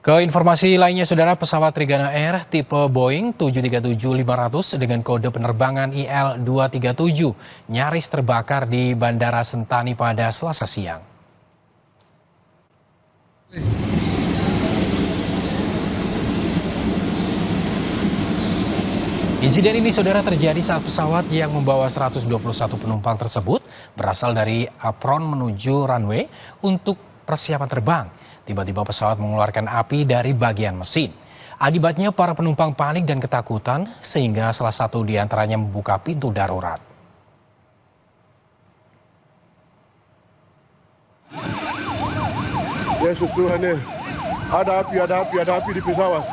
Ke informasi lainnya, Saudara, pesawat Trigana Air tipe Boeing 737-500 dengan kode penerbangan IL-237 nyaris terbakar di Bandara Sentani pada Selasa siang. Insiden ini, Saudara, terjadi saat pesawat yang membawa 121 penumpang tersebut berasal dari apron menuju runway untuk persiapan terbang. Tiba-tiba pesawat mengeluarkan api dari bagian mesin. Akibatnya para penumpang panik dan ketakutan sehingga salah satu di antaranya membuka pintu darurat. Yesus Tuhan, ada api di pesawat.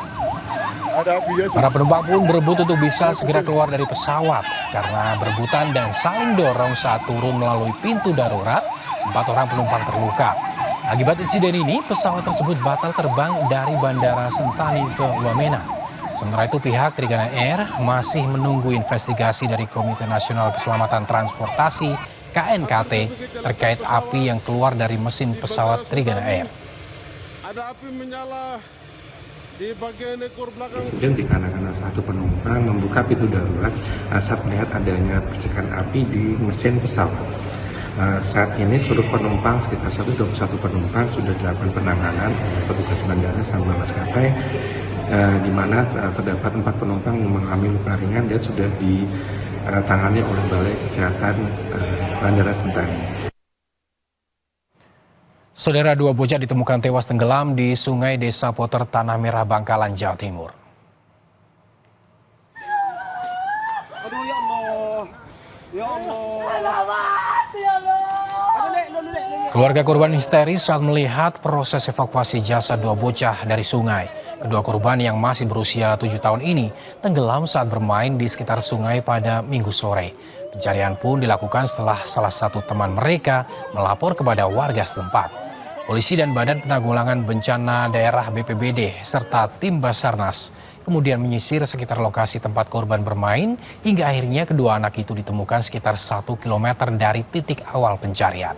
Ada api, Yesus. Para penumpang pun berebut untuk bisa segera keluar dari pesawat. Karena berebutan dan saling dorong saat turun melalui pintu darurat, 4 orang penumpang terluka. Akibat insiden ini, pesawat tersebut batal terbang dari Bandara Sentani ke Wamena. Sementara itu, pihak Trigana Air masih menunggu investigasi dari Komite Nasional Keselamatan Transportasi (KNKT) terkait api yang keluar dari mesin pesawat Trigana Air. Ada api menyala di bagian ekor belakang. Kemudian dikarenakan satu penumpang membuka pintu darurat saat melihat adanya percikan api di mesin pesawat. Saat ini seluruh penumpang, sekitar 121 penumpang, sudah dilakukan penanganan oleh petugas bandara sama maskapai, di mana terdapat 4 penumpang yang mengalami luka ringan dan sudah ditangani oleh Balai Kesehatan Bandara Sentani. Saudara, 2 bocah ditemukan tewas tenggelam di Sungai Desa Poter, Tanah Merah, Bangkalan, Jawa Timur. Aduh, ya Allah. Ya Allah. Keluarga korban histeris saat melihat proses evakuasi jasad 2 bocah dari sungai. Kedua korban yang masih berusia 7 tahun ini tenggelam saat bermain di sekitar sungai pada Minggu sore. Pencarian pun dilakukan setelah salah satu teman mereka melapor kepada warga setempat. Polisi dan Badan Penanggulangan Bencana Daerah BPBD serta tim Basarnas kemudian menyisir sekitar lokasi tempat korban bermain hingga akhirnya kedua anak itu ditemukan sekitar 1 km dari titik awal pencarian.